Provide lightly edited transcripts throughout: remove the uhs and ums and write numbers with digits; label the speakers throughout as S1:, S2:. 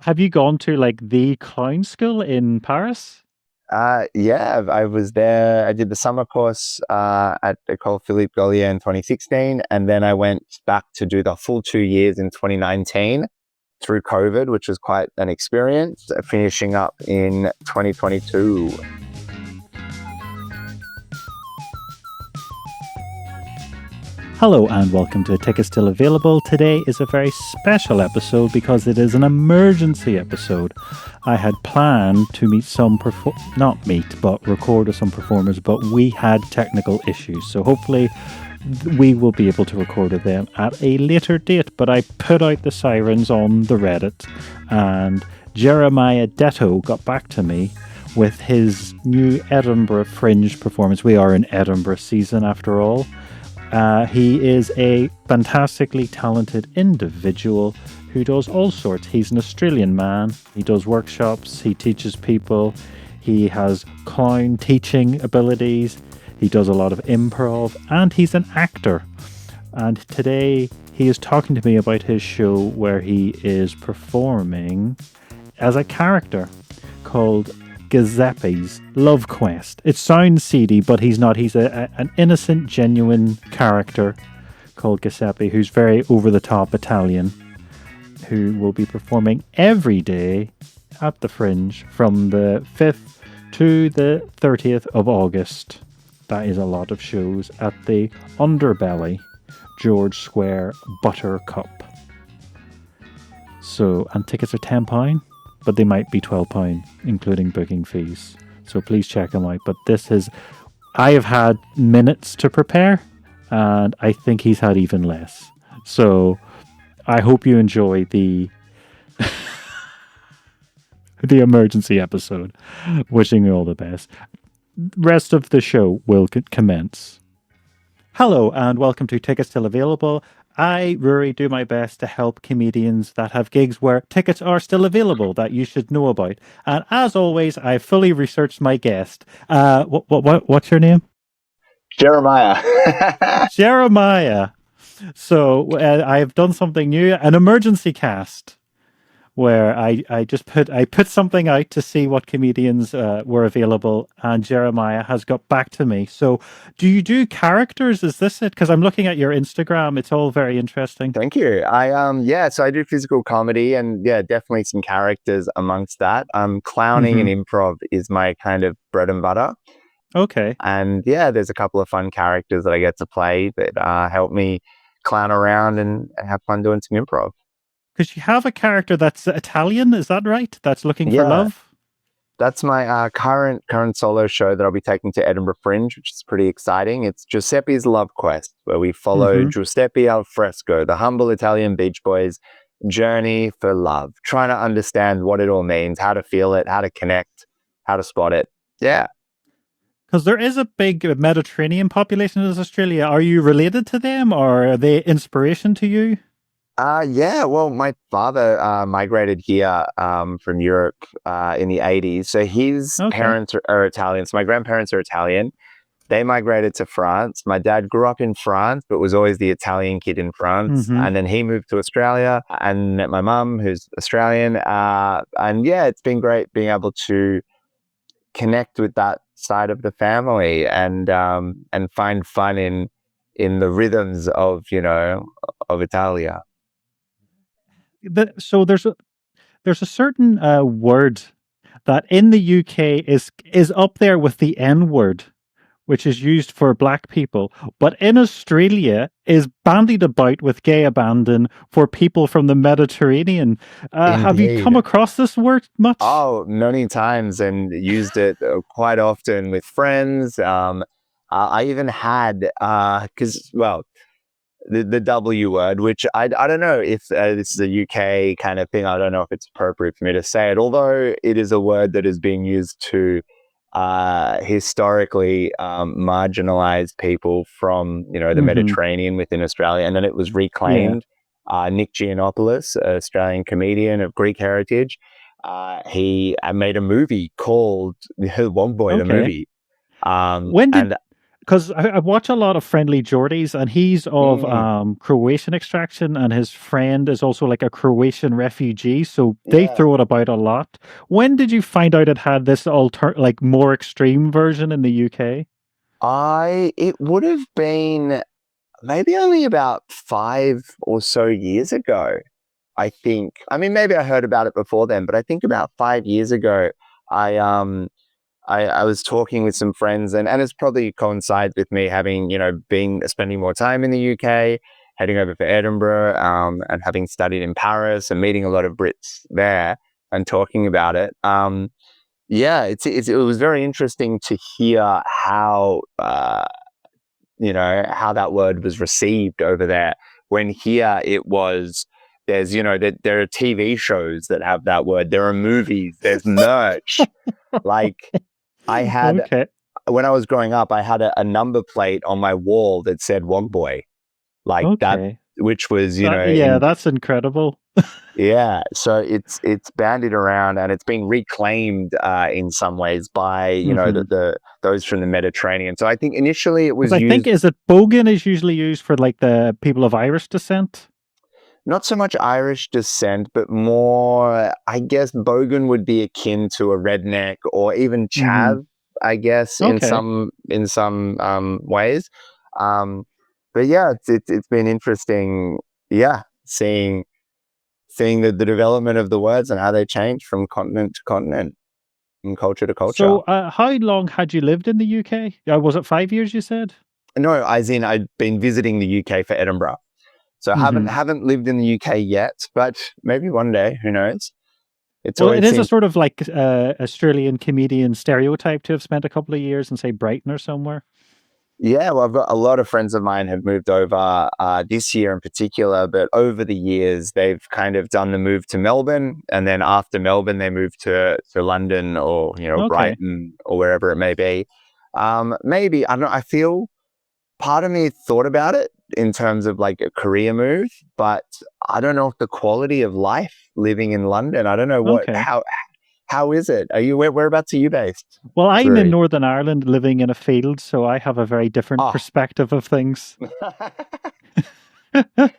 S1: have you gone to like the clown school in Paris?
S2: Yeah, I was there. I did the summer course at École Philippe Gaulier in 2016, and then I went back to do the full 2 years in 2019 through COVID, which was quite an experience, finishing up in 2022.
S1: Hello and welcome to Tickets Still Available. Today is a very special episode because it is an emergency episode. I had planned to record with some performers, but we had technical issues. So hopefully we will be able to record with them at a later date. But I put out the sirens on the Reddit and Jeromaia Detto got back to me with his new Edinburgh Fringe performance. We are in Edinburgh season after all. He is a fantastically talented individual who does all sorts. He's an Australian man. He does workshops. He teaches people. He has clown teaching abilities. He does a lot of improv. And he's an actor. And today he is talking to me about his show where he is performing as a character called Giuseppe's Love Quest. It sounds seedy, but he's not. He's an innocent, genuine character called Giuseppe, who's very over-the-top Italian, who will be performing every day at the Fringe from the 5th to the 30th of August. That is a lot of shows at the Underbelly, George Square Buttercup. So, and tickets are £10. But they might be £12, including booking fees. So please check them out. But I have had minutes to prepare, and I think he's had even less. So I hope you enjoy the the emergency episode. Wishing you all the best. Rest of the show will commence. Hello, and welcome to Tickets Still Available. I, Rory, do my best to help comedians that have gigs where tickets are still available that you should know about. And as always, I've fully researched my guest. What's your name?
S2: Jeromaia.
S1: Jeromaia. So I have done something new, an emergency cast, where I put something out to see what comedians were available, and Jeromaia has got back to me. So, do you do characters? Is this it? Because I'm looking at your Instagram; it's all very interesting.
S2: Thank you. So I do physical comedy, and yeah, definitely some characters amongst that. Clowning and improv is my kind of bread and butter.
S1: Okay.
S2: And yeah, there's a couple of fun characters that I get to play that help me clown around and have fun doing some improv.
S1: Because you have a character that's Italian, is that right? That's looking for love?
S2: That's my current solo show that I'll be taking to Edinburgh Fringe, which is pretty exciting. It's Giuseppe's Love Quest, where we follow Giuseppe Alfresco, the humble Italian beach boy's journey for love, trying to understand what it all means, how to feel it, how to connect, how to spot it. Yeah.
S1: Because there is a big Mediterranean population in Australia. Are you related to them, or are they inspiration to you?
S2: Yeah, well, my father migrated here from Europe in the 80s. So his parents are Italian. So my grandparents are Italian. They migrated to France. My dad grew up in France, but was always the Italian kid in France. And then he moved to Australia and met my mum, who's Australian. And yeah, it's been great being able to connect with that side of the family and find fun in the rhythms of Italia.
S1: So there's a certain word that in the UK is up there with the N word, which is used for black people, but in Australia is bandied about with gay abandon for people from the Mediterranean. Have you come across this word much?
S2: Oh, many times, and used it quite often with friends. I even had the W word, which I don't know if this is a UK kind of thing. I don't know if it's appropriate for me to say it, although it is a word that is being used to historically marginalized people from the Mediterranean within Australia, and then it was reclaimed. Nick Giannopoulos, an Australian comedian of Greek heritage, he made a movie called One Boy the Movie.
S1: because I watch a lot of Friendly Jordies, and he's of
S2: Mm,
S1: Croatian extraction, and his friend is also like a Croatian refugee. So they
S2: yeah.
S1: throw it about a lot. When did you find out it had this like more extreme version in the UK?
S2: It would have been maybe only about 5 or so years ago. I think. I mean, maybe I heard about it before then, but I think about 5 years ago, I um I was talking with some friends, and it's probably coincides with me having, been spending more time in the UK, heading over for Edinburgh, and having studied in Paris and meeting a lot of Brits there and talking about it. Yeah, it was very interesting to hear how that word was received over there. When here it was, there are TV shows that have that word. There are movies. There's merch. Like I had
S1: Okay.
S2: when I was growing up, I had a number plate on my wall that said "Wog Boy," like that,
S1: Okay.
S2: which was
S1: Yeah,
S2: in
S1: that's incredible.
S2: yeah. So it's bandied around and it's been reclaimed in some ways by
S1: Hmm.
S2: the those from the Mediterranean. So I think initially it
S1: Because
S2: was
S1: I think
S2: used.
S1: is it bogan is usually used for like the people of Irish descent.
S2: Not so much Irish descent, but more, I guess, Bogan would be akin to a redneck or even
S1: Hmm.
S2: chav, I guess, in
S1: Okay.
S2: some ways. Um, but yeah, it's been interesting, yeah, seeing the development of the words and how they change from continent to continent and culture to culture.
S1: So, how long had you lived in the UK? Was it 5 years? You said.
S2: No, as in I've been visiting the UK for Edinburgh. So haven't
S1: Hmm.
S2: haven't lived in the UK yet, but maybe one day, who knows? It's
S1: Well, it
S2: always
S1: is a
S2: seemed.
S1: sort of like Australian comedian stereotype to have spent a couple of years in, say, Brighton or somewhere.
S2: Yeah, well, I've got a lot of friends of mine have moved over this year in particular, but over the years they've kind of done the move to Melbourne, and then after Melbourne they moved to London or
S1: Okay.
S2: Brighton or wherever it may be. Maybe I don't know. I feel part of me thought about it in terms of like a career move, but I don't know if the quality of life living in London. I don't know
S1: Okay.
S2: how is it? Are you whereabouts are you based,
S1: Well, I'm in
S2: Rui?
S1: Northern Ireland living in a field, so I have a very different
S2: Oh.
S1: perspective of things.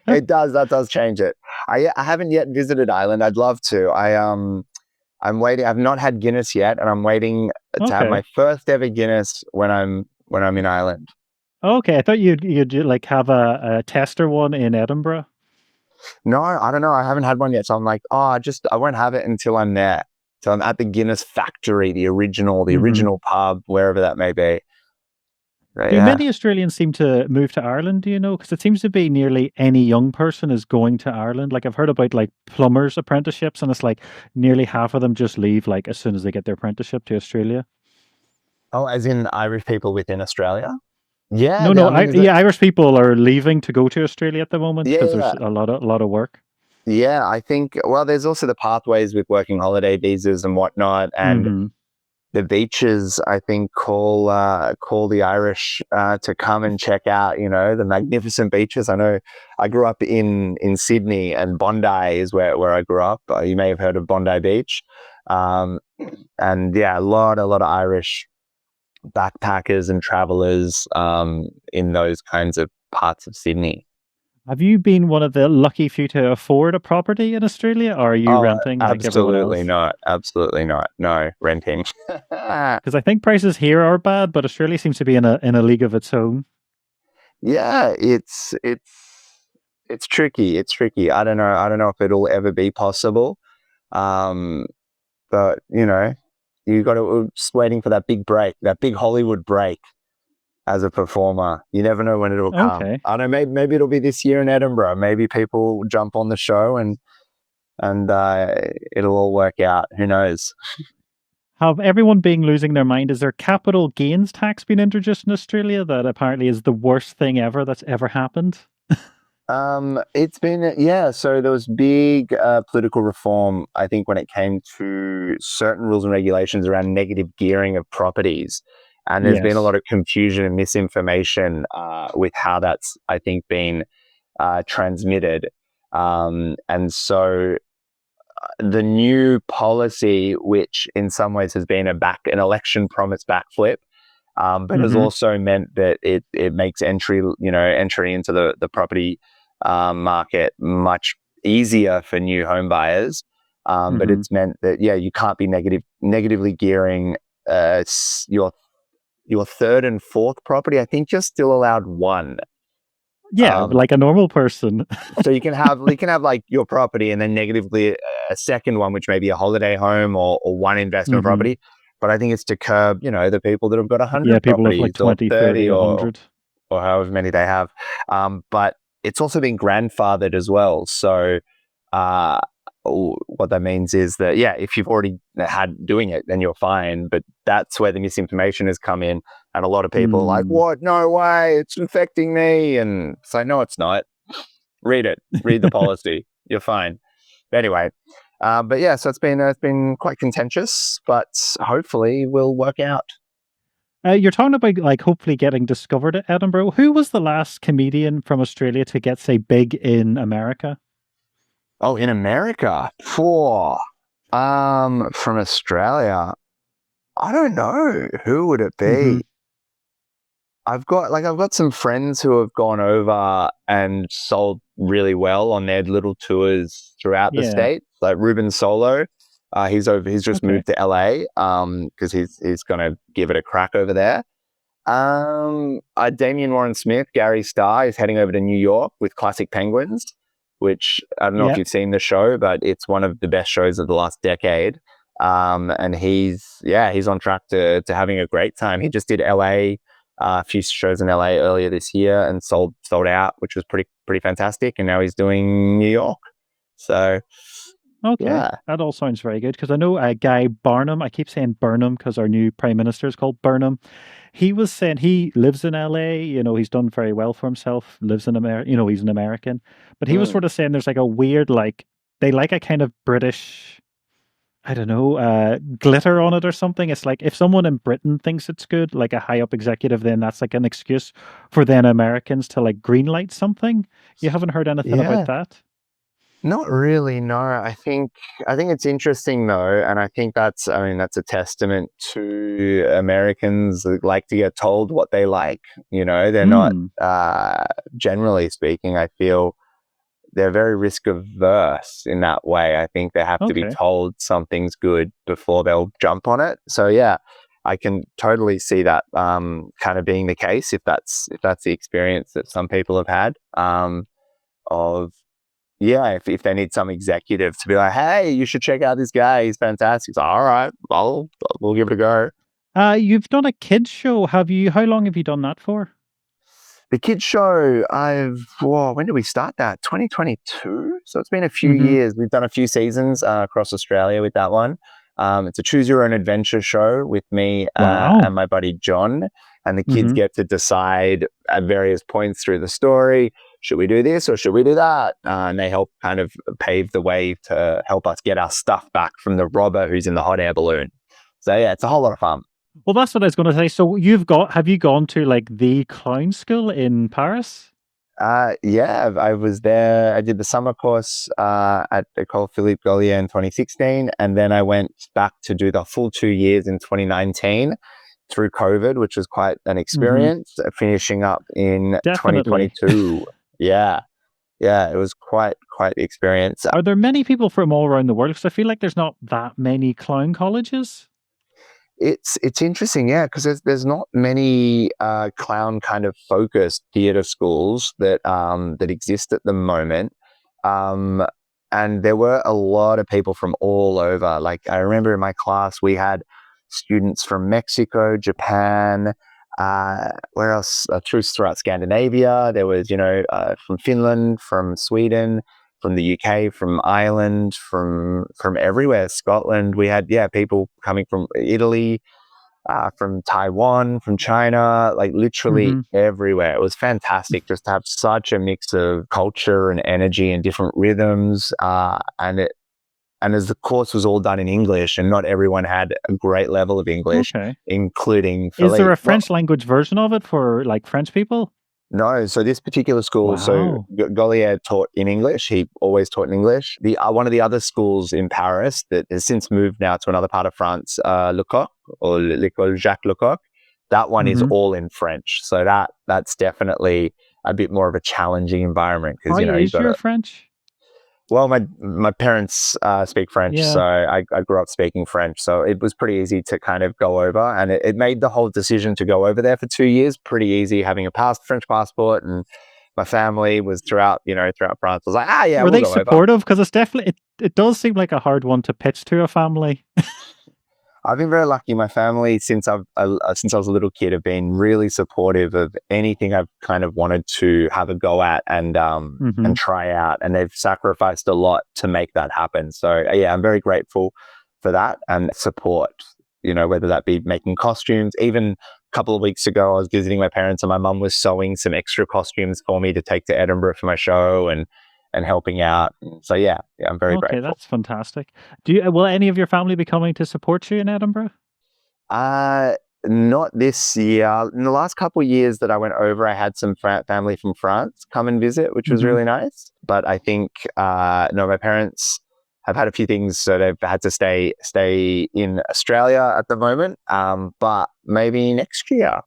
S2: It does. That does change it. I haven't yet visited Ireland. I'd love to. I'm waiting. I've not had Guinness yet, and I'm waiting to have my
S1: Okay.
S2: first ever Guinness when I'm in Ireland.
S1: Okay. I thought you'd like have a tester one in Edinburgh.
S2: No, I don't know. I haven't had one yet, so I'm like, oh, I won't have it until I'm there. So I'm at the Guinness factory, the
S1: Hmm.
S2: original pub, wherever that may be. But
S1: Do
S2: yeah.
S1: many Australians seem to move to Ireland? Do you know? Because it seems to be nearly any young person is going to Ireland. Like I've heard about like plumbers apprenticeships, and it's like nearly half of them just leave like as soon as they get their apprenticeship to Australia.
S2: Oh, as in Irish people within Australia. Yeah,
S1: No, no,
S2: I mean,
S1: yeah, Irish people are leaving to go to Australia at the moment because there's
S2: yeah,
S1: a lot of work.
S2: yeah, I think, well, there's also the pathways with working holiday visas and whatnot. And
S1: Hmm.
S2: the beaches, I think, call the Irish to come and check out, the magnificent beaches. I know I grew up in Sydney, and Bondi is where I grew up. You may have heard of Bondi Beach. Um, and yeah, a lot of Irish backpackers and travelers in those kinds of parts of Sydney.
S1: Have you been one of the lucky few to afford a property in Australia, or are you
S2: Oh,
S1: renting like everyone
S2: absolutely
S1: else?
S2: not. Absolutely not. No, renting.
S1: Because I think prices here are bad, but Australia seems to be in a league of its own.
S2: Yeah, it's tricky. It's tricky. I don't know. I don't know if it'll ever be possible. Um, but you got to just waiting for that big break, that big Hollywood break as a performer. You never know when it'll come.
S1: Okay.
S2: I don't know. Maybe it'll be this year in Edinburgh. Maybe people jump on the show and it'll all work out. Who knows?
S1: Have everyone being losing their mind? Is there capital gains tax being introduced in Australia that apparently is the worst thing ever that's ever happened?
S2: It's been, yeah. So there was big political reform, I think, when it came to certain rules and regulations around negative gearing of properties, and there's been a
S1: Yes.
S2: lot of confusion and misinformation with how that's, I think, been transmitted. And so the new policy, which in some ways has been an election promise backflip, but has
S1: Mm-hmm.
S2: also meant that it makes entry into the property market much easier for new home buyers. But
S1: Mm-hmm.
S2: it's meant that you can't be negatively gearing your third and fourth property. I think you're still allowed one.
S1: Yeah,
S2: Um,
S1: like a normal person.
S2: so you can have like your property and then negatively a second one, which may be a holiday home or one investment
S1: Mm-hmm.
S2: property. But I think it's to curb, the people that have got
S1: Yeah,
S2: 100
S1: people have
S2: properties
S1: like
S2: or
S1: 20, 30,
S2: 30 or
S1: 100.
S2: or however many they have. But it's also been grandfathered as well. So uh, what that means is that, if you've already had doing it, then you're fine. But that's where the misinformation has come in. And a lot of people are like,
S1: Mm.
S2: what? No way. It's affecting me. And so, no, it's not. Read it. Read the policy. You're fine. But anyway, so it's been quite contentious, but hopefully will work out.
S1: You're talking about like hopefully getting discovered at Edinburgh. Who was the last comedian from Australia to get, say, big in America?
S2: Oh, in America, from Australia, I don't know who would it
S1: Mm-hmm.
S2: be. I've got some friends who have gone over and sold really well on their little tours throughout the
S1: Yeah.
S2: states. Like Ruben Solo, he's over. He's just
S1: Okay.
S2: moved to LA because he's gonna give it a crack over there. Damian Warren Smith, Gary Starr is heading over to New York with Classic Penguins, which I don't know if
S1: Yeah.
S2: you've seen the show, but it's one of the best shows of the last decade. And he's on track to having a great time. He just did LA, a few shows in LA earlier this year and sold out, which was pretty fantastic. And now he's doing New York. So
S1: Okay.
S2: yeah,
S1: That all sounds very good because I know a guy Barnum. I keep saying Burnham because our new prime minister is called Burnham. He was saying he lives in LA. He's done very well for himself. Lives in America. He's an American, but he was
S2: mm,
S1: sort of saying there's like a weird like they like a kind of British. I don't know, glitter on it or something. It's like if someone in Britain thinks it's good, like a high up executive, then that's like an excuse for then Americans to like greenlight something. You haven't heard anything about
S2: yeah.
S1: that?
S2: Not really, no. I think it's interesting though, and I think that's a testament to Americans that like to get told what they like. They're not
S1: Hmm.
S2: generally speaking, I feel they're very risk averse in that way. I think they have to be
S1: Okay.
S2: told something's good before they'll jump on it. So yeah, I can totally see that kind of being the case if that's the experience that some people have had. Of if they need some executive to be like, hey, you should check out this guy. He's fantastic. It's like, all right, we'll give it a go.
S1: You've done a kids show, have you? How long have you done that for?
S2: The kids show, when did we start that? 2022. So it's been a few
S1: Mm-hmm.
S2: years. We've done a few seasons across Australia with that one. It's a choose your own adventure show with me and
S1: Wow.
S2: my buddy John. And the kids
S1: Mm-hmm.
S2: get to decide at various points through the story, should we do this or should we do that? And they help kind of pave the way to help us get our stuff back from the robber who's in the hot air balloon. So yeah, it's a whole lot of fun.
S1: Well, that's what I was going to say. So have you gone to like the clown school in Paris?
S2: I was there. I did the summer course at École Philippe Gaulier in 2016, and then I went back to do the full 2 years in 2019 through COVID, which was quite an
S1: Mm-hmm.
S2: experience. Finishing up in
S1: Definitely.
S2: 2022. Yeah, yeah, it was quite the experience.
S1: Are there many people from all around the world? Because I feel like there's not that many clown colleges.
S2: It's interesting, yeah, because there's not many clown kind of focused theatre schools that exist at the moment, um, and there were a lot of people from all over. Like I remember in my class we had students from Mexico, Japan, where else? Throughout Scandinavia, there was from Finland, from Sweden, from the UK, from Ireland, from everywhere, Scotland. We had people coming from Italy, from Taiwan, from China, like literally
S1: Mm-hmm.
S2: everywhere. It was fantastic just to have such a mix of culture and energy and different rhythms. And as the course was all done in English, and not everyone had a great level of English,
S1: Okay.
S2: including
S1: Is there
S2: Philippe.
S1: a French language version of it for like French people?
S2: No, so this particular school,
S1: Wow.
S2: Gaulier taught in English. He always taught in English. The one of the other schools in Paris that has since moved now to another part of France, Lecoq or l'École Jacques Lecoq, That one is
S1: Mm-hmm.
S2: all in French. So that's definitely a bit more of a challenging environment because,
S1: How
S2: you
S1: is
S2: got
S1: your
S2: to.
S1: French?
S2: Well, my parents speak French, so
S1: Yeah.
S2: I grew up speaking French. So it was pretty easy to kind of go over, and it made the whole decision to go over there for 2 years pretty easy. Having a French passport, and my family was throughout France. I was like, yeah,
S1: Were
S2: we'll
S1: they
S2: go over.
S1: supportive? Because it's definitely it does seem like a hard one to pitch to a family.
S2: I've been very lucky. My family, since I was a little kid, have been really supportive of anything I've kind of wanted to have a go at
S1: Mm-hmm.
S2: and try out, and they've sacrificed a lot to make that happen. So yeah, I'm very grateful for that and support. Whether that be making costumes. Even a couple of weeks ago, I was visiting my parents, and my mum was sewing some extra costumes for me to take to Edinburgh for my show and helping out. So yeah, I'm very
S1: Okay,
S2: grateful.
S1: that's fantastic. Will any of your family be coming to support you in Edinburgh?
S2: Uh, Not this year. In the last couple of years that I went over, I had some family from France come and visit, which was
S1: Mm-hmm.
S2: really nice. But I think, no, my parents have had a few things, so they've had to stay in Australia at the moment. But maybe next year,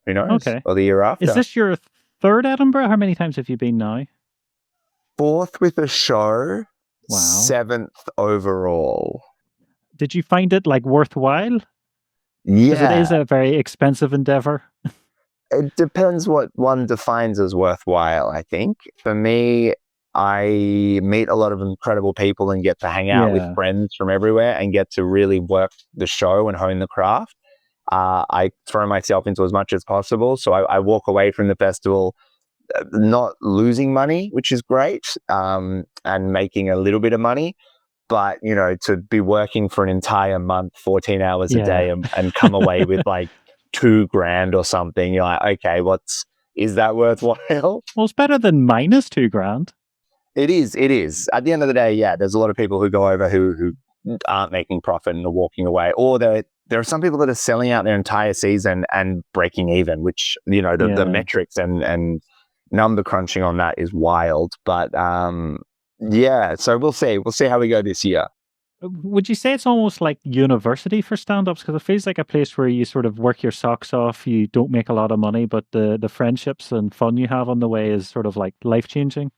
S2: who knows,
S1: Okay.
S2: or the year
S1: Is
S2: after.
S1: this your third Edinburgh? How many times have you been now?
S2: Fourth with a show,
S1: Wow.
S2: seventh overall.
S1: Did you find it like worthwhile? Because it is
S2: Yeah,
S1: a very expensive endeavor.
S2: it depends what one defines as worthwhile, I think. For me, I meet a lot of incredible people and get to hang out with
S1: Yeah.
S2: friends from everywhere and get to really work the show and hone the craft. I throw myself into as much as possible. So I walk away from the festival not losing money, which is great, and making a little bit of money. But, to be working for an entire month, 14 hours a
S1: Yeah.
S2: day and come away with like 2 grand or something, you're like, okay, is that worthwhile?
S1: Well, it's better than minus 2 grand.
S2: It is. It is. At the end of the day, yeah, there's a lot of people who go over who aren't making profit and are walking away. Or there are some people that are selling out their entire season and breaking even, which, the
S1: Yeah.
S2: metrics and number crunching on that is wild. But yeah, so we'll see. We'll see how we go this year.
S1: Would you say it's almost like university for stand-ups? Because it feels like a place where you sort of work your socks off. You don't make a lot of money, but the friendships and fun you have on the way is sort of like life-changing.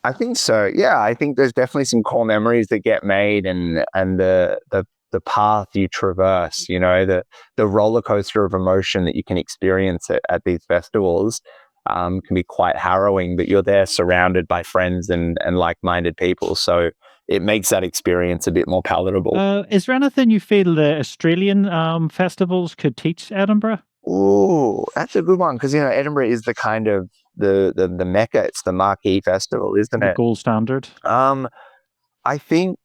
S2: I think so. Yeah, I think there's definitely some core memories that get made, and the path you traverse. The roller coaster of emotion that you can experience at these festivals can be quite harrowing. But you're there surrounded by friends and like-minded people, so it makes that experience a bit more palatable.
S1: Is there anything you feel the Australian festivals could teach Edinburgh?
S2: Oh, that's a good one because Edinburgh is the kind of the mecca. It's the marquee festival, isn't
S1: The
S2: it?
S1: gold standard?
S2: Um, I think.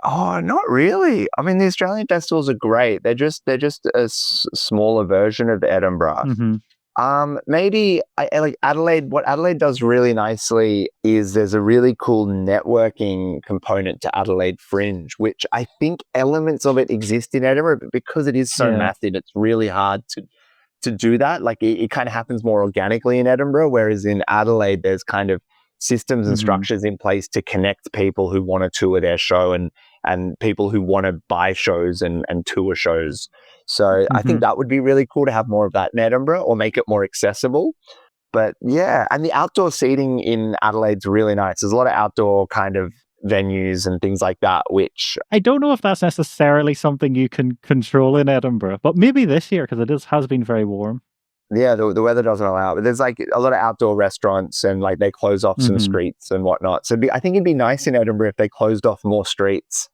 S2: Oh, not really. I mean, the Australian festivals are great. They're just a smaller version of Edinburgh.
S1: Mm-hmm.
S2: Maybe like Adelaide. What Adelaide does really nicely is there's a really cool networking component to Adelaide Fringe, which I think elements of it exist in Edinburgh, but because it is so
S1: Yeah.
S2: massive, it's really hard to do that. Like it kind of happens more organically in Edinburgh, whereas in Adelaide, there's kind of systems and
S1: Mm-hmm.
S2: structures in place to connect people who want to tour their show and people who want to buy shows and tour shows. So I
S1: Mm-hmm.
S2: think that would be really cool to have more of that in Edinburgh or make it more accessible. But yeah, and the outdoor seating in Adelaide's really nice. There's a lot of outdoor kind of venues and things like that, which
S1: I don't know if that's necessarily something you can control in Edinburgh, but maybe this year because has been very warm.
S2: yeah, the weather doesn't allow it. But there's like a lot of outdoor restaurants and like they close off some
S1: Mm-hmm.
S2: streets and whatnot. So I think it'd be nice in Edinburgh if they closed off more streets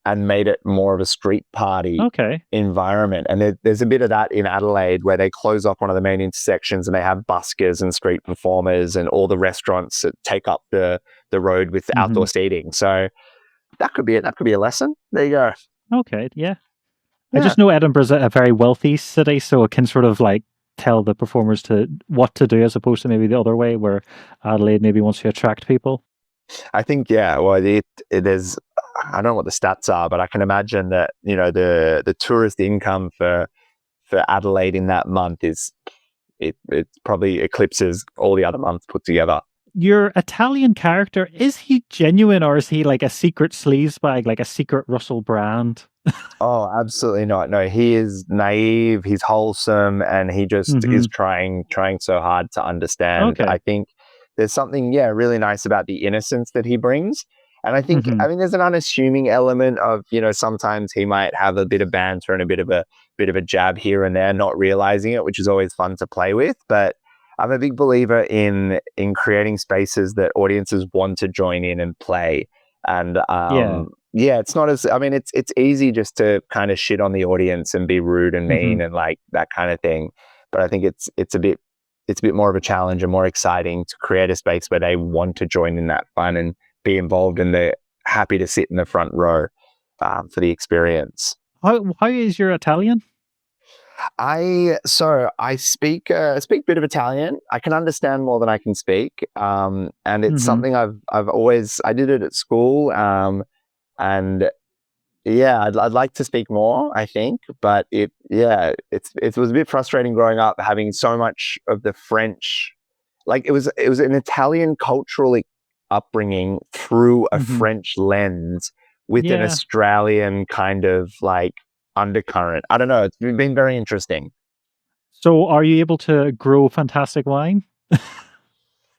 S2: and made it more of a street party
S1: Okay.
S2: environment. And there's a bit of that in Adelaide where they close off one of the main intersections and they have buskers and street performers and all the restaurants that take up the road with
S1: Mm-hmm.
S2: outdoor seating. So that could be it. That could be a lesson. There you go.
S1: Okay. Yeah. I
S2: Yeah.
S1: just know Edinburgh's a very wealthy city, so it can sort of like tell the performers to what to do as opposed to maybe the other way where Adelaide maybe wants to attract people.
S2: I think, yeah, well, it is, I don't know what the stats are, but I can imagine that, the tourist income for Adelaide in that month it probably eclipses all the other months put together.
S1: your Italian character, is he genuine or is he like a secret sleazebag, like a secret Russell Brand?
S2: Oh, absolutely not. No, he is naive, he's wholesome, and he just is
S1: Mm-hmm.
S2: trying so hard to understand. I
S1: Okay.
S2: think there's something, yeah, really nice about the innocence that he brings. And I think,
S1: Mm-hmm.
S2: I mean, there's an unassuming element of, sometimes he might have a bit of banter and a bit of a jab here and there, not realizing it, which is always fun to play with. But I'm a big believer in creating spaces that audiences want to join in and play. And
S1: Yeah.
S2: yeah, it's not as, I mean, it's easy just to kind of shit on the audience and be rude and
S1: Mm-hmm.
S2: mean and like that kind of thing. But I think it's a bit more of a challenge and more exciting to create a space where they want to join in that fun and be involved and they're happy to sit in the front row for the experience.
S1: How is your Italian?
S2: I speak a bit of Italian. I can understand more than I can speak, and it's
S1: Mm-hmm.
S2: something I've always I did it at school, and yeah, I'd like to speak more, I think, but it was a bit frustrating growing up having so much of the French, like it was an Italian cultural upbringing through a
S1: Mm-hmm.
S2: French lens with an
S1: Yeah.
S2: Australian kind of like undercurrent. I don't know. It's been very interesting
S1: So are you able to grow fantastic wine?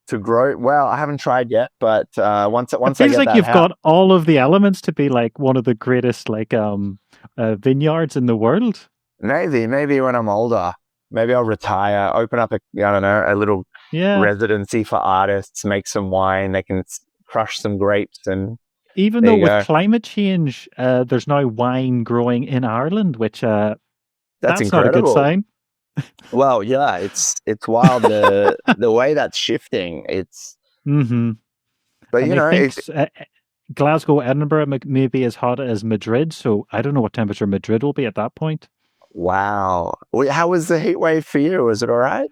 S2: to grow. Well, I haven't tried yet, but
S1: It
S2: once I
S1: feels
S2: get
S1: like
S2: that
S1: you've
S2: house.
S1: got all of the elements to be like one of the greatest vineyards in the world.
S2: Maybe when I'm older, maybe I'll retire, open up I don't know, a little
S1: Yeah.
S2: residency for artists, make some wine. They can crush some grapes, and
S1: Even
S2: there
S1: though
S2: you
S1: with
S2: go.
S1: climate change, there's now wine growing in Ireland, which
S2: That's
S1: that's not a good
S2: incredible.
S1: sign.
S2: Well, yeah, it's wild the way that's shifting.
S1: Hmm.
S2: But
S1: And they think Glasgow, Edinburgh may be as hot as Madrid, so I don't know what temperature Madrid will be at that point.
S2: wow. How was the heat wave for you? Was it all right?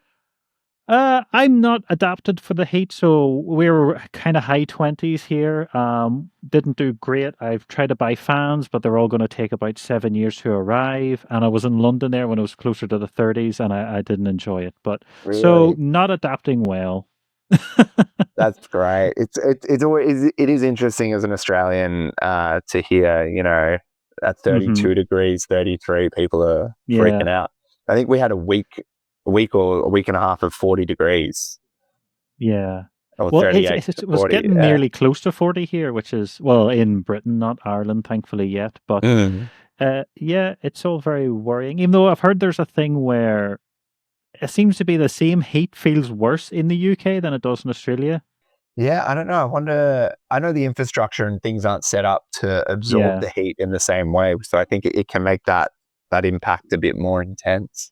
S1: I'm not adapted for the heat, so we were kind of high 20s here. Didn't do great. I've tried to buy fans, but they're all going to take about 7 years to arrive. And I was in London there when it was closer to the 30s, and I didn't enjoy it. But so
S2: Really?
S1: not adapting well.
S2: That's great. It's always it is interesting as an Australian to hear, at
S1: Hmm.
S2: 32 degrees, 33, people are
S1: Yeah,
S2: freaking out. I think we had a week or a week and a half of 40 degrees
S1: yeah.
S2: or
S1: Well,
S2: 38 to
S1: it was
S2: 40.
S1: getting
S2: Yeah.
S1: nearly close to 40 here, which is, well, in Britain, not Ireland, thankfully yet. But
S2: Mm.
S1: yeah, it's all very worrying. Even though I've heard there's a thing where it seems to be the same heat feels worse in the UK than it does in Australia.
S2: Yeah, I don't know. I wonder. I know the infrastructure and things aren't set up to absorb
S1: Yeah.
S2: the heat in the same way, so I think it can make that impact a bit more intense.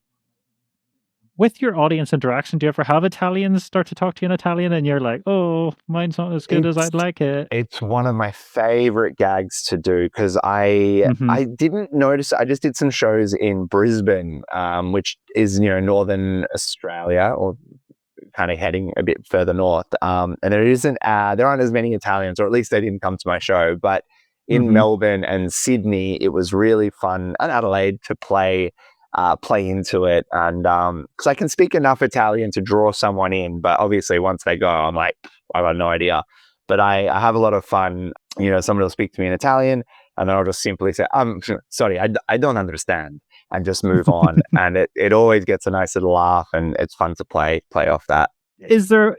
S1: With your audience interaction, do you ever have Italians start to talk to you in Italian and you're like, oh, mine's not as good as
S2: It's
S1: I'd like it?
S2: it's one of my favorite gags to do because I
S1: Hmm.
S2: I didn't notice. I just did some shows in Brisbane, which is northern Australia, or kind of heading a bit further north. And there aren't as many Italians, or at least they didn't come to my show. But in
S1: Hmm.
S2: Melbourne and Sydney, it was really fun, and Adelaide to play into it. And because I can speak enough Italian to draw someone in, but obviously once they go, I'm like, I got no idea. But I have a lot of fun. Someone will speak to me in Italian, and then I'll just simply say, "I'm sorry, I don't understand," and just move on. And it always gets a nice little laugh, and it's fun to play off that.
S1: Is there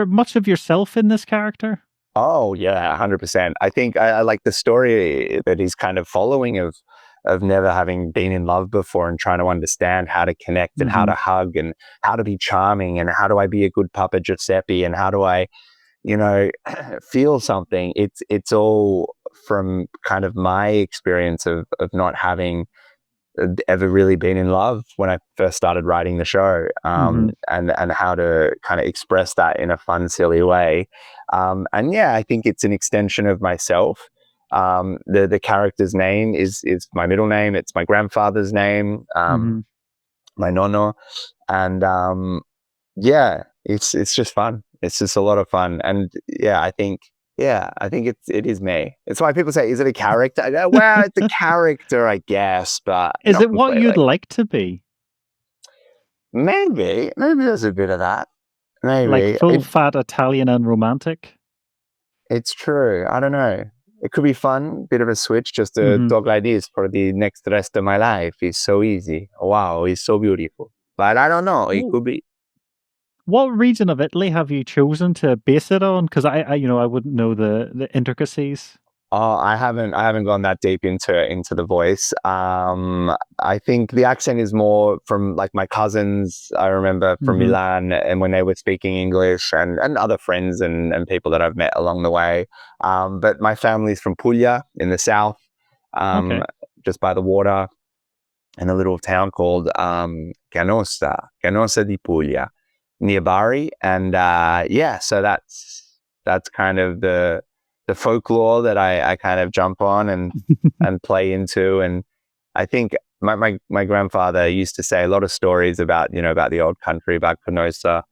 S1: much of yourself in this character?
S2: Oh yeah, 100%. I think I like the story that he's kind of following of never having been in love before and trying to understand how to connect and how
S1: Hmm.
S2: to hug and how to be charming and how do I be a good Papa Giuseppe and how do I, feel something. It's all from kind of my experience of not having ever really been in love when I first started writing the show,
S1: Hmm.
S2: and how to kind of express that in a fun, silly way. And yeah, I think it's an extension of myself. The character's name is my middle name. It's my grandfather's name,
S1: Hmm.
S2: my nonno, and yeah, it's just fun. It's just a lot of fun, and yeah, I think it is me. It's why people say, "Is it a character?" I go, well, it's a character, I guess, but
S1: Is
S2: not
S1: it what you'd
S2: completely.
S1: like to be?
S2: Maybe there's a bit of that.
S1: Like
S2: maybe
S1: full fat Italian and romantic.
S2: it's true. I don't know. It could be fun, bit of a switch. Just a
S1: Hmm.
S2: dog like this for the next rest of my life. It's so easy. Wow, it's so beautiful. But I don't know. It could be.
S1: What region of Italy have you chosen to base it on? Because I wouldn't know the intricacies.
S2: Oh, I haven't gone that deep into the voice. I think the accent is more from like my cousins. I remember from
S1: Hmm.
S2: Milan, and when they were speaking English, and other friends and people that I've met along the way. But my family's from Puglia in the south, um,
S1: Okay.
S2: just by the water, in a little town called Canossa di Puglia, near Bari, and yeah, so that's kind of the folklore that I kind of jump on and play into, and I think my grandfather used to say a lot of stories about about the old country, about Canossa,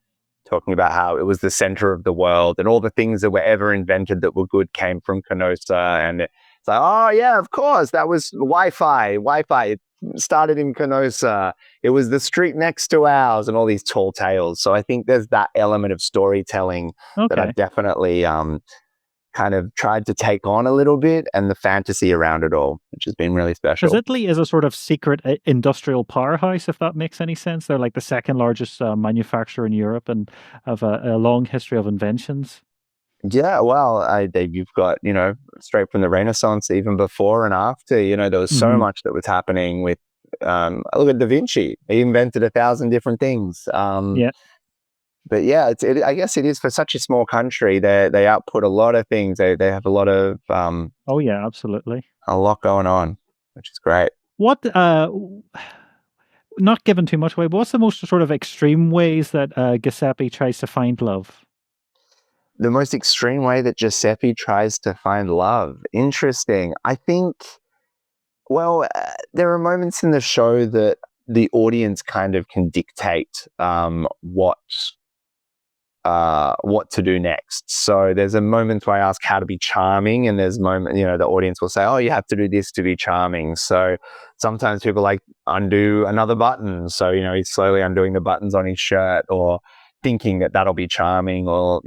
S2: talking about how it was the center of the world and all the things that were ever invented that were good came from Canossa. And it's like, oh, yeah, of course, that was Wi-Fi. Wi-Fi, it started in Canossa. It was the street next to ours, and all these tall tales. So I think there's that element of storytelling that
S1: Okay.
S2: I've definitely kind of tried to take on a little bit, and the fantasy around it all, which has been really
S1: Because
S2: special.
S1: Italy is a sort of secret industrial powerhouse, if that makes any sense. They're like the second largest manufacturer in Europe and have a long history of inventions.
S2: Yeah, well, you've got, straight from the Renaissance, even before and after, there was so
S1: Hmm.
S2: much that was happening with, look at Da Vinci. He invented 1,000 different things.
S1: Yeah.
S2: But yeah, I guess it is for such a small country. They output a lot of things. They have
S1: Oh, yeah, absolutely.
S2: a lot going on, which is great.
S1: What, not giving too much away, but what's the most sort of extreme ways that Giuseppe tries to find love?
S2: The most extreme way that Giuseppe tries to find love. Interesting. I think, well, there are moments in the show that the audience kind of can dictate what to do next. So there's a moment where I ask how to be charming, and there's a moment, the audience will say, "Oh, you have to do this to be charming." So sometimes people like undo another button. So he's slowly undoing the buttons on his shirt, or thinking that that'll be charming, or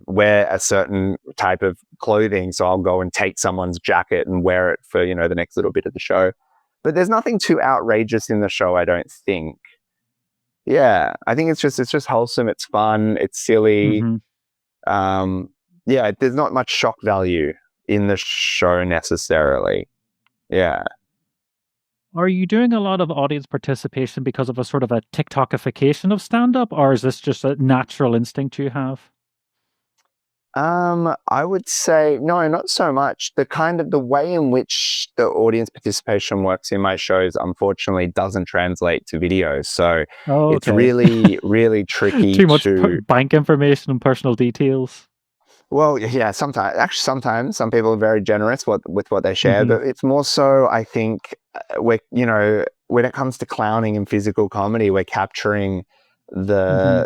S2: wear a certain type of clothing. So I'll go and take someone's jacket and wear it for the next little bit of the show. But there's nothing too outrageous in the show, I don't think. Yeah, I think it's just wholesome. It's fun. It's silly.
S1: Hmm.
S2: Um, yeah, there's not much shock value in the show necessarily. Yeah.
S1: Are you doing a lot of audience participation because of a sort of a TikTokification of stand up, or is this just a natural instinct you have?
S2: I would say no, not so much. The way in which the audience participation works in my shows, unfortunately, doesn't translate to videos. So
S1: Oh,
S2: it's
S1: okay.
S2: really, really tricky
S1: Too much
S2: to.
S1: bank information and personal details.
S2: Well, yeah, sometimes some people are very generous with what they share,
S1: Hmm.
S2: but it's more so, I think, when it comes to clowning and physical comedy, we're capturing
S1: Hmm.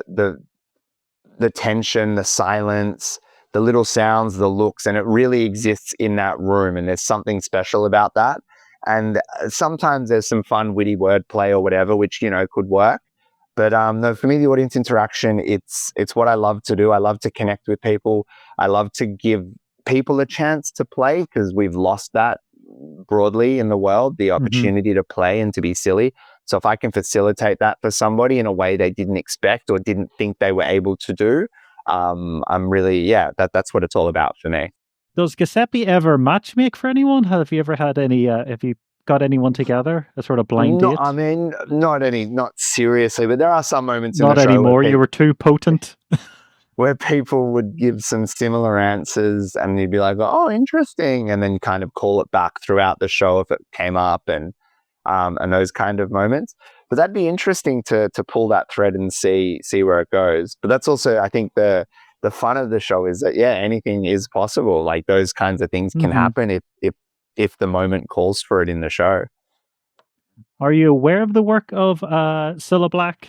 S2: the tension, the silence, the little sounds, the looks, and it really exists in that room. And there's something special about that. And sometimes there's some fun, witty wordplay or whatever, which could work. But no, for me, the audience interaction, it's what I love to do. I love to connect with people. I love to give people a chance to play, because we've lost that broadly in the world, the
S1: Hmm.
S2: opportunity to play and to be silly. So if I can facilitate that for somebody in a way they didn't expect or didn't think they were able to do, I'm really, yeah, that's what it's all about for me.
S1: Does Giuseppe ever matchmake for anyone? Have you ever had any? Have you got anyone together? A sort of blind
S2: Not, I
S1: date?
S2: mean, not seriously, but there are some moments in the
S1: Not
S2: show
S1: anymore. You were too potent.
S2: where people would give some similar answers, and you'd be like, "Oh, interesting," and then you kind of call it back throughout the show if it came up, and those kind of moments. But that'd be interesting to pull that thread and see where it goes. But that's also, I think, the fun of the show is that, yeah, anything is possible. Like those kinds of things can
S1: Hmm.
S2: happen if the moment calls for it in the show.
S1: Are you aware of the work of Cilla Black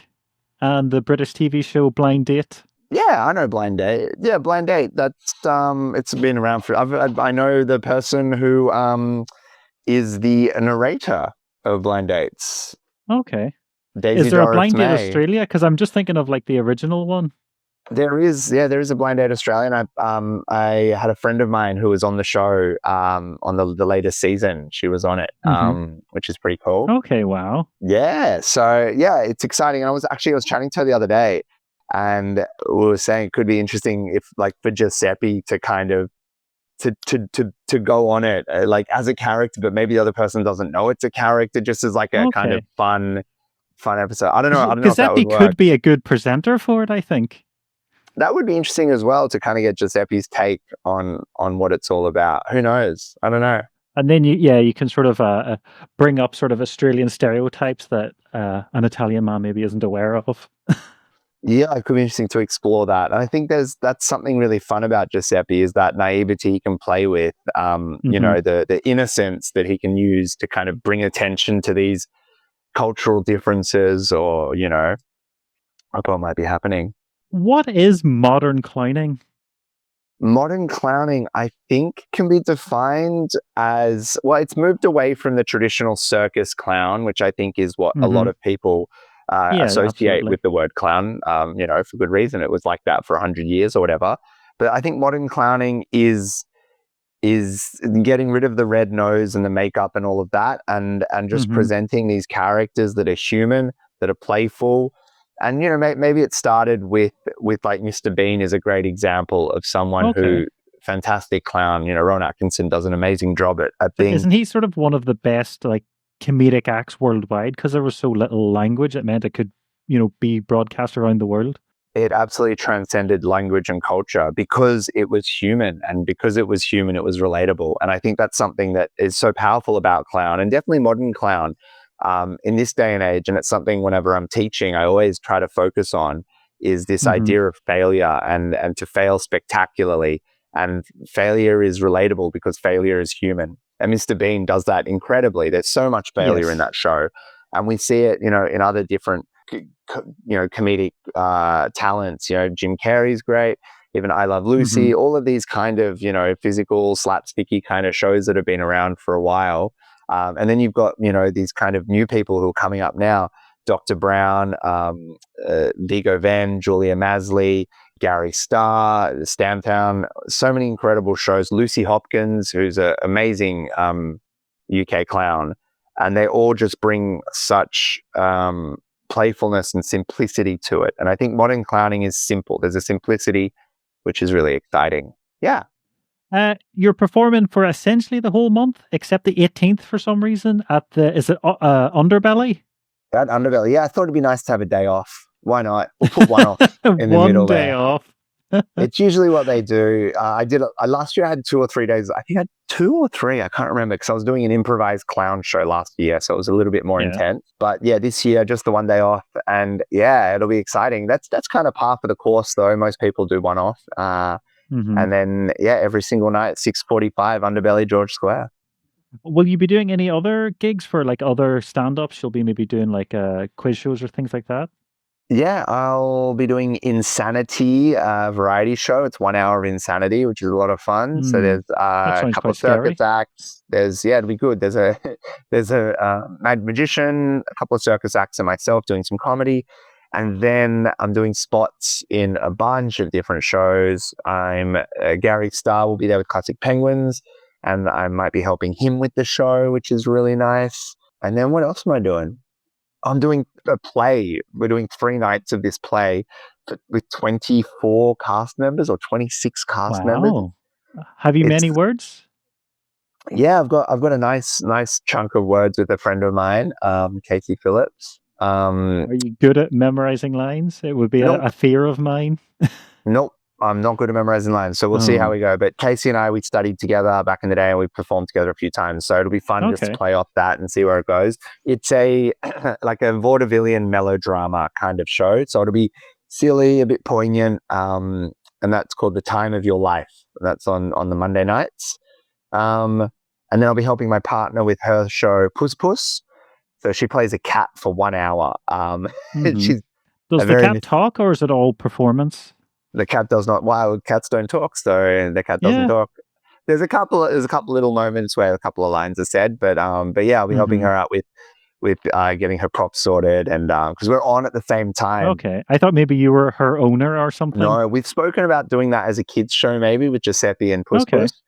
S1: and the British TV show Blind Date?
S2: Yeah, I know Blind Date. Yeah, Blind Date. That's it's been around for. I know the person who is the narrator of Blind Dates,
S1: Okay. Is
S2: Daisy
S1: there a
S2: Doris
S1: Blind Date
S2: May.
S1: Australia? Because I'm just thinking of like the original one.
S2: There is, there is a Blind Date Australian. I had a friend of mine who was on the show on the latest season. She was on it,
S1: Hmm.
S2: which is pretty cool.
S1: Okay, wow.
S2: Yeah, so yeah, it's exciting. And I was chatting to her the other day, and we were saying it could be interesting if, like, for Giuseppe to kind of to go on it like as a character, but maybe the other person doesn't know it's a character, just as like a kind of
S1: Okay.
S2: fun episode. I don't know if that would
S1: Giuseppe
S2: work.
S1: could be a good presenter for it, I think.
S2: That would be interesting as well, to kind of get Giuseppe's take on what it's all about. Who knows? I don't know.
S1: And then you can sort of bring up sort of Australian stereotypes that an Italian man maybe isn't aware of.
S2: Yeah, it could be interesting to explore that. And I think that's something really fun about Giuseppe, is that naivety he can play with,
S1: Hmm.
S2: the innocence that he can use to kind of bring attention to these cultural differences, or, what might be happening.
S1: What is modern clowning?
S2: Modern clowning, I think, can be defined as, well, it's moved away from the traditional circus clown, which I think is what a lot
S1: Hmm.
S2: of people
S1: Yeah,
S2: associate
S1: absolutely.
S2: with the word clown, for good reason. It was like that for 100 years or whatever. But I think modern clowning is getting rid of the red nose and the makeup and all of that, and just
S1: Hmm.
S2: presenting these characters that are human, that are playful. And maybe it started with like Mr. Bean is a great example of someone
S1: Okay.
S2: who, fantastic clown. Ron Atkinson does an amazing job at
S1: But
S2: being.
S1: isn't he sort of one of the best like comedic acts worldwide because there was so little language? It meant it could, be broadcast around the world.
S2: It absolutely transcended language and culture because it was human, and because it was human, it was relatable. And I think that's something that is so powerful about clown, and definitely modern clown, in this day and age. And it's something, whenever I'm teaching, I always try to focus on, is this
S1: Hmm.
S2: idea of failure, and to fail spectacularly. And failure is relatable because failure is human. And Mr. Bean does that incredibly. There's so much failure in
S1: Yes.
S2: that show. And we see it, in other different comedic talents. Jim Carrey's great. Even I Love
S1: Hmm.
S2: Lucy. All of these kind of physical slapsticky kind of shows that have been around for a while. And then you've got these kind of new people who are coming up now. Dr. Brown, Vigo Venn, Julia Masley, Gary Starr, Stamtown. So many incredible shows. Lucy Hopkins, who's an amazing UK clown. And they all just bring such playfulness and simplicity to it. And I think modern clowning is simple. There's a simplicity which is really exciting. Yeah.
S1: You're performing for essentially the whole month, except the 18th for some reason at is it Underbelly?
S2: That Underbelly. Yeah, I thought it'd be nice to have a day off. Why not? We'll put one off in the
S1: One
S2: middle
S1: day
S2: there.
S1: off.
S2: It's usually what they do. Last year I had 2 or 3 days. I think I had 2 or 3. I can't remember, because I was doing an improvised clown show last year. So it was a little bit more
S1: Yeah.
S2: intense. But yeah, this year, just the one day off. And yeah, it'll be exciting. That's kind of par for the course, though. Most people do one off.
S1: Hmm.
S2: And then, yeah, every single night at 6:45, Underbelly, George Square.
S1: Will you be doing any other gigs for like other stand-ups? You'll be maybe doing like quiz shows or things like that?
S2: Yeah, I'll be doing Insanity, variety show. It's 1 hour of insanity, which is a lot of fun. So
S1: Hmm.
S2: there's
S1: That
S2: a
S1: sounds
S2: couple
S1: quite
S2: of circus
S1: scary.
S2: acts. It'll be good. There's a mad magician, a couple of circus acts, and myself doing some comedy. And then I'm doing spots in a bunch of different shows. Gary Starr will be there with Classic Penguins, and I might be helping him with the show, which is really nice. And then what else am I doing? I'm doing a play. We're doing 3 nights of this play with 24 cast members, or 26 cast members.
S1: Wow. Have you
S2: It's
S1: many words?
S2: Yeah, I've got a nice chunk of words with a friend of mine, Casey Phillips.
S1: Are you good at memorizing lines? It would be a
S2: Nope,
S1: fear of mine.
S2: nope. I'm not good at memorizing lines, so we'll see how
S1: Oh,
S2: we go. But Casey and I, we studied together back in the day, and we performed together a few times. So it'll be fun just to
S1: okay.
S2: play off that and see where it goes. It's a like a vaudevillian melodrama kind of show, so it'll be silly, a bit poignant, and that's called The Time of Your Life. That's on the Monday nights, and then I'll be helping my partner with her show Puss Puss. So she plays a cat for 1 hour.
S1: Hmm.
S2: She's a
S1: Does the
S2: very
S1: cat talk or is it all performance?
S2: The cat does not. Wild cats don't talk, so the cat doesn't
S1: Yeah.
S2: talk. There's a couple little moments where a couple of lines are said, but yeah, I'll be helping
S1: Hmm.
S2: her out with getting her props sorted, and because we're on at the same time.
S1: Okay. I thought maybe you were her owner or something.
S2: No, we've spoken about doing that as a kids show, maybe with Giuseppe and Puss
S1: Okay.
S2: Puss.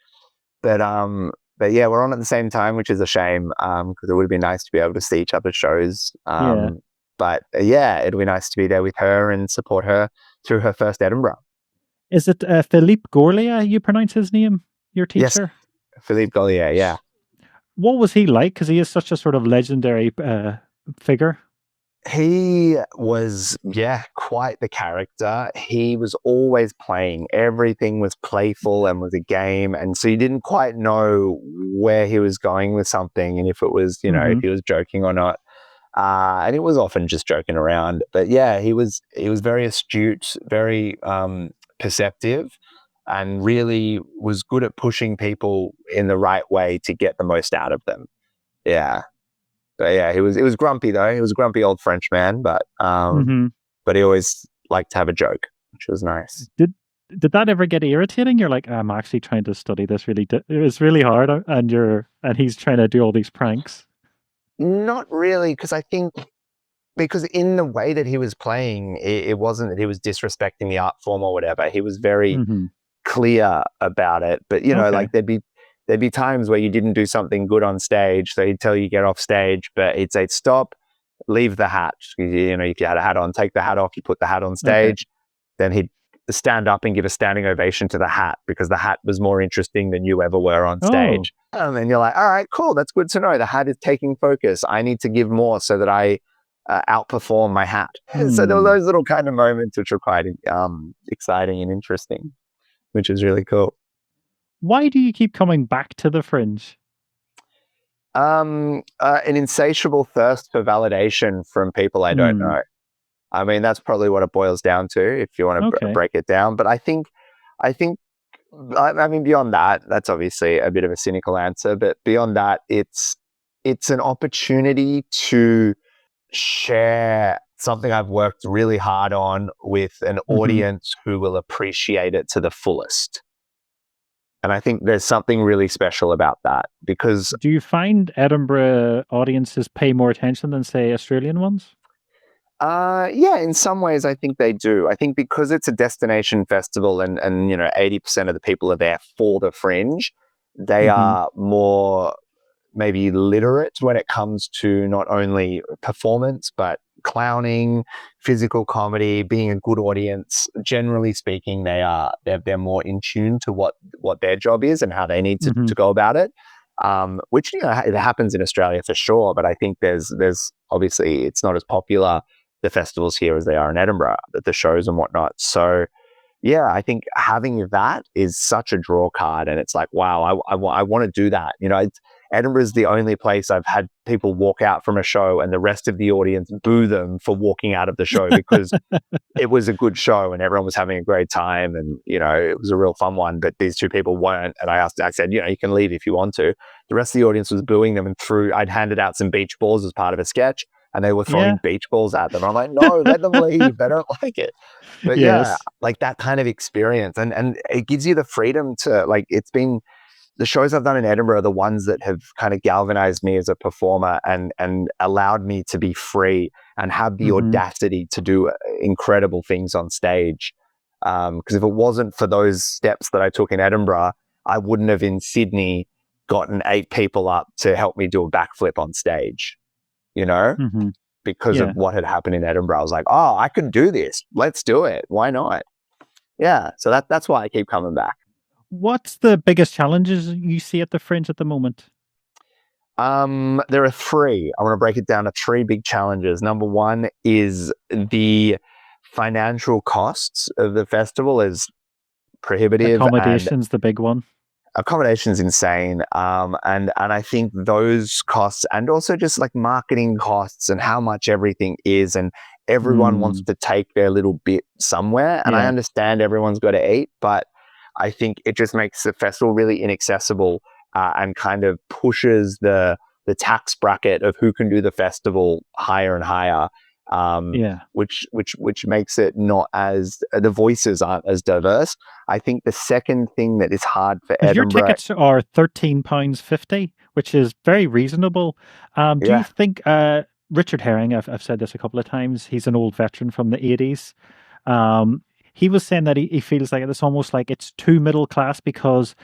S2: But yeah, we're on at the same time, which is a shame because it would have been nice to be able to see each other's shows.
S1: Yeah.
S2: But yeah, it'd be nice to be there with her and support her through her first Edinburgh.
S1: Is it Philippe Gaulier you pronounce his name, your
S2: Yes,
S1: teacher?
S2: Philippe Gaulier, yeah.
S1: What was he like? Because he is such a sort of legendary figure.
S2: He was, yeah, quite the character. He was always playing. Everything was playful and was a game. And so you didn't quite know where he was going with something and if it was, if he was joking or not. And it was often just joking around. But yeah, he was very astute, very perceptive, and really was good at pushing people in the right way to get the most out of them. Yeah. But yeah, he was grumpy though. He was a grumpy old French man, but he always liked to have a joke, which was nice.
S1: Did that ever get irritating? You're like, I'm actually trying to study this it's really hard, and he's trying to do all these pranks.
S2: Not really, because I think because in the way that he was playing, it wasn't that he was disrespecting the art form or whatever. He was very clear about it. But like there'd be times where you didn't do something good on stage, so he'd tell you get off stage, but he'd say stop, leave the hat. If you had a hat on, take the hat off. You put the hat on stage, then he'd stand up and give a standing ovation to the hat because the hat was more interesting than you ever were on stage. And you're like, all right, cool, that's good to know. The hat is taking focus. I need to give more so that I outperform my hat. So there were those little kind of moments which were quite exciting and interesting, which is really cool.
S1: Why do you keep coming back to the Fringe?
S2: An insatiable thirst for validation from people I don't know. I mean, that's probably what it boils down to if you want to break it down. But I mean, beyond that, that's obviously a bit of a cynical answer. But beyond that, it's an opportunity to share something I've worked really hard on with an audience who will appreciate it to the fullest. And I think there's something really special about that because...
S1: Do you find Edinburgh audiences pay more attention than, say, Australian ones?
S2: Yeah, in some ways I think they do. I think because it's a destination festival and 80% of the people are there for the Fringe, they are more maybe literate when it comes to not only performance, but clowning, physical comedy, being a good audience. Generally speaking, they're more in tune to what their job is and how they need to go about it. Which it happens in Australia for sure, but I think there's obviously it's not as popular, the festivals here, as they are in Edinburgh, the shows and whatnot. So yeah, I think having that is such a draw card, and it's like, wow, I want to do that. Edinburgh is the only place I've had people walk out from a show and the rest of the audience boo them for walking out of the show because it was a good show and everyone was having a great time and, it was a real fun one, but these two people weren't. And I said, you can leave if you want to. The rest of the audience was booing them, and I'd handed out some beach balls as part of a sketch and they were throwing beach balls at them. I'm like, no, let them leave. They don't like it. But yeah, like that kind of experience. And it gives you the freedom to, like, it's been... The shows I've done in Edinburgh are the ones that have kind of galvanized me as a performer and allowed me to be free and have the audacity to do incredible things on stage. Because if it wasn't for those steps that I took in Edinburgh, I wouldn't have in Sydney gotten 8 people up to help me do a backflip on stage, because of what had happened in Edinburgh. I was like, oh, I can do this. Let's do it. Why not? Yeah. So that's why I keep coming back.
S1: What's the biggest challenges you see at the Fringe at the moment?
S2: There are 3. I want to break it down to 3 big challenges. Number 1 is the financial costs of the festival is prohibitive.
S1: Accommodation's the big one.
S2: Accommodation's insane. And I think those costs, and also just like marketing costs and how much everything is, and everyone wants to take their little bit somewhere. And I understand everyone's got to eat, but I think it just makes the festival really inaccessible and kind of pushes the tax bracket of who can do the festival higher and higher. Which makes it not as... the voices aren't as diverse. I think the second thing that is hard for Edinburgh...
S1: Your tickets are £13.50, which is very reasonable. Do you
S2: Yeah.
S1: think Richard Herring? I've said this a couple of times. He's an old veteran from the 80s. Um, he was saying that he feels like it's almost like it's too middle class because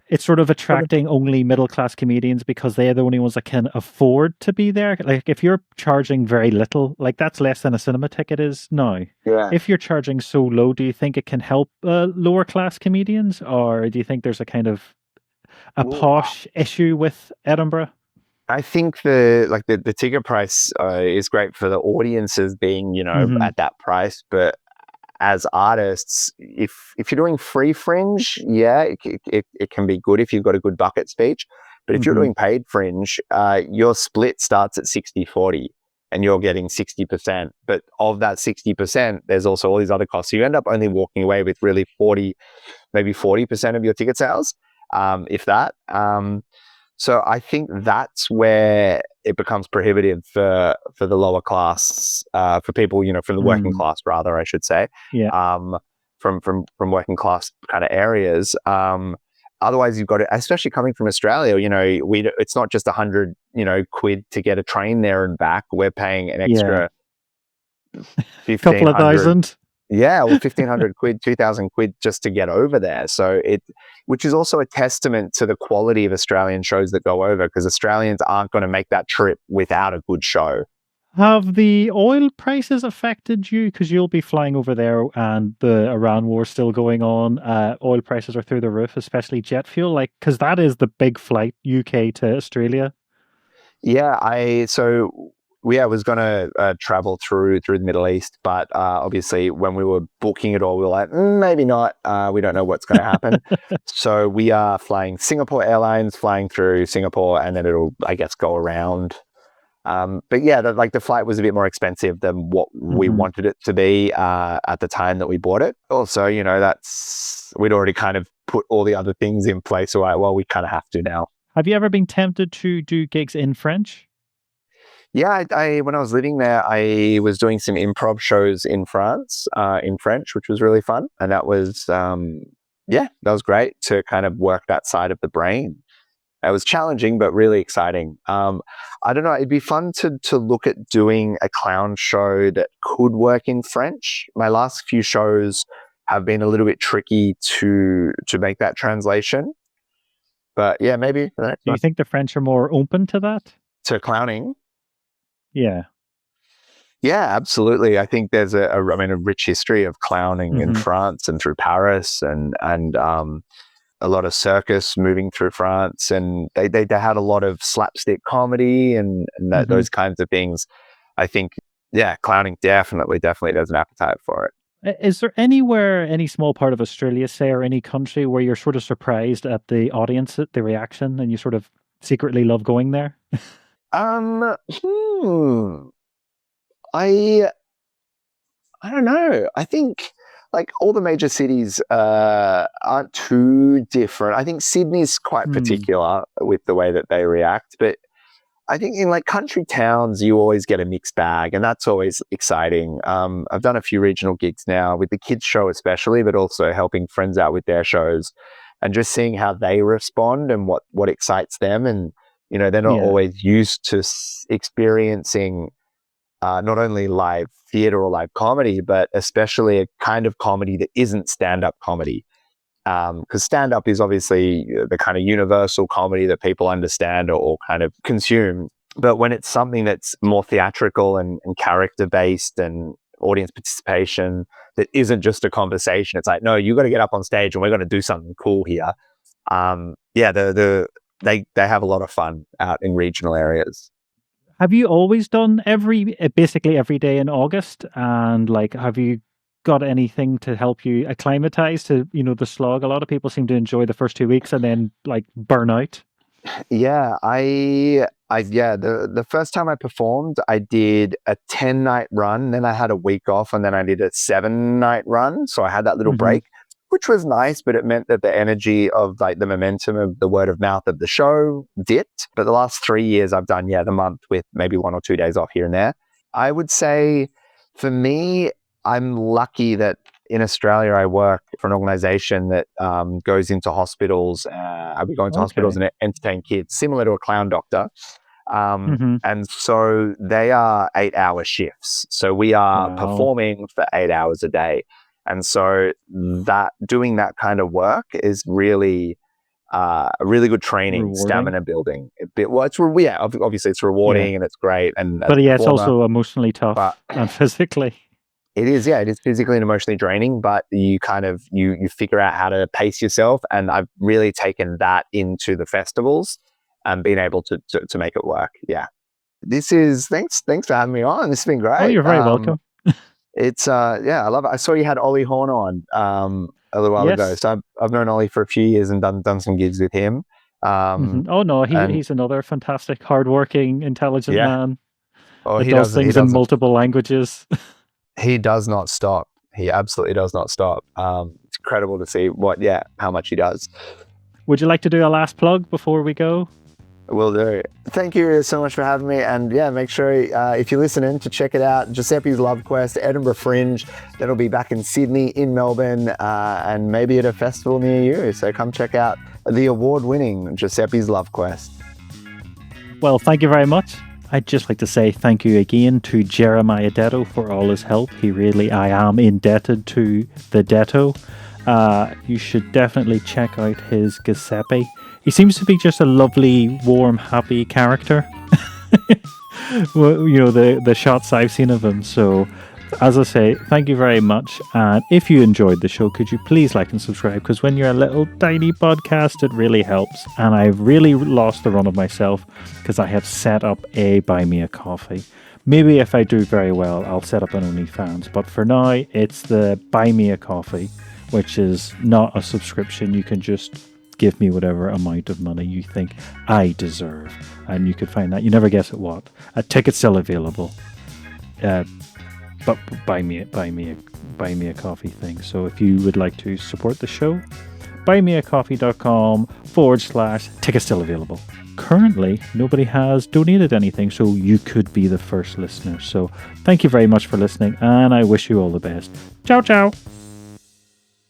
S1: it's sort of attracting only middle class comedians because they're the only ones that can afford to be there. Like if you're charging very little, like that's less than a cinema ticket is now.
S2: Yeah.
S1: If you're charging so low, do you think it can help lower class comedians, or do you think there's a kind of a
S2: Well,
S1: posh issue with Edinburgh?
S2: I think the ticket price is great for the audiences being,
S1: Hmm.
S2: at that price, but as artists, if you're doing free fringe, yeah, it can be good if you've got a good bucket speech. But if you're
S1: Hmm.
S2: doing paid fringe, your split starts at 60-40 and you're getting 60%. But of that 60%, there's also all these other costs. So you end up only walking away with really 40, maybe 40% of your ticket sales, if that. So I think that's where it becomes prohibitive for the lower class, for people, from the working
S1: Mm.
S2: class, rather, I should say,
S1: Yeah,
S2: um, from working class kind of areas. Otherwise, you've got to, especially coming from Australia, it's not just 100, quid to get a train there and back. We're paying an
S1: yeah,
S2: extra
S1: couple of
S2: 1,500.
S1: thousand.
S2: Yeah, well, 1,500 quid, 2,000 quid just to get over there. Which is also a testament to the quality of Australian shows that go over, because Australians aren't going to make that trip without a good show.
S1: Have the oil prices affected you? Because you'll be flying over there and the Iran war still going on. Oil prices are through the roof, especially jet fuel. Like, because that is the big flight, UK to Australia.
S2: Yeah, I was going to travel through the Middle East, but obviously when we were booking it all, we were like, maybe not. We don't know what's going to happen. So we are flying Singapore Airlines, flying through Singapore, and then it'll, I guess, go around. But yeah, the flight was a bit more expensive than what we
S1: Hmm.
S2: wanted it to be at the time that we bought it. Also, we'd already kind of put all the other things in place. So, well, we kind of have to now.
S1: Have you ever been tempted to do gigs in French?
S2: Yeah, when I was living there, I was doing some improv shows in France, in French, which was really fun, and that was great to kind of work that side of the brain. It was challenging, but really exciting. I don't know. It'd be fun to look at doing a clown show that could work in French. My last few shows have been a little bit tricky to make that translation, but yeah, maybe the next
S1: Do you
S2: one.
S1: think the French are more open to that?
S2: To clowning.
S1: Yeah.
S2: Yeah, absolutely. I think there's a rich history of clowning in
S1: Hmm.
S2: France and through Paris, and a lot of circus moving through France, and they had a lot of slapstick comedy and
S1: Hmm.
S2: those kinds of things. I think, yeah, clowning definitely has an appetite for it.
S1: Is there anywhere, any small part of Australia, say, or any country where you're sort of surprised at the audience, at the reaction, and you sort of secretly love going there?
S2: Um, hmm, I I don't know. I think like all the major cities aren't too different. I think Sydney's quite
S1: Hmm.
S2: particular with the way that they react, but I think in like country towns, you always get a mixed bag, and that's always exciting. I've done a few regional gigs now with the kids' show, especially, but also helping friends out with their shows, and just seeing how they respond and what excites them. And they're not
S1: Yeah.
S2: always used to experiencing not only live theater or live comedy, but especially a kind of comedy that isn't stand-up comedy. Because stand-up is obviously the kind of universal comedy that people understand or kind of consume. But when it's something that's more theatrical and character-based and audience participation that isn't just a conversation, it's like, no, you got to get up on stage and we're going to do something cool here. Yeah, they have a lot of fun out in regional areas.
S1: Have you always done basically every day in August? And like, have you got anything to help you acclimatize to, the slog? A lot of people seem to enjoy the first 2 weeks and then like burn out.
S2: Yeah, yeah, the first time I performed, I did a 10-night run, then I had a week off, and then I did a 7-night run. So I had that little
S1: Hmm.
S2: break, which was nice, but it meant that the energy of like the momentum of the word of mouth of the show dipped. But the last 3 years I've done, yeah, the month with maybe 1 or 2 days off here and there. I would say for me, I'm lucky that in Australia, I work for an organization that goes into hospitals. We go into hospitals and entertain kids, similar to a clown doctor. And so they are 8-hour shifts. So we are performing for 8 hours a day. And so that doing that kind of work is really a really good training,
S1: rewarding.
S2: Stamina building. Obviously it's rewarding and it's great. And
S1: but it's also emotionally tough and physically.
S2: It is physically and emotionally draining, but you kind of, you figure out how to pace yourself. And I've really taken that into the festivals and being able to make it work. Yeah. Thanks for having me on. This has been great.
S1: Oh, you're very welcome.
S2: It's I love it. I saw you had Ollie Horn on a little while ago. So I've known Ollie for a few years and done some gigs with him.
S1: Oh no, he's another fantastic, hardworking, intelligent man.
S2: He
S1: does things in multiple languages.
S2: He does not stop. He absolutely does not stop. It's incredible to see how much he does.
S1: Would you like to do a last plug before we go?
S2: Will do. Thank you so much for having me. And make sure if you're listening to check it out. Giuseppe's Love Quest, Edinburgh Fringe. That'll be back in Sydney, in Melbourne, and maybe at a festival near you. So come check out the award-winning Giuseppe's Love Quest.
S1: Well, thank you very much. I'd just like to say thank you again to Jeromaia Detto for all his help. I am indebted to the Detto. You should definitely check out his Giuseppe. He seems to be just a lovely, warm, happy character. The shots I've seen of him. So, as I say, thank you very much. And if you enjoyed the show, could you please like and subscribe? Because when you're a little tiny podcast, it really helps. And I've really lost the run of myself because I have set up a Buy Me a Coffee. Maybe if I do very well, I'll set up an OnlyFans. But for now, it's the Buy Me a Coffee, which is not a subscription. You can just give me whatever amount of money you think I deserve. And you could find that. You never guess at what. A ticket's still available. But buy me a coffee thing. So if you would like to support the show, buymeacoffee.com/tickets still available. Currently, nobody has donated anything, so you could be the first listener. So thank you very much for listening, and I wish you all the best. Ciao, ciao.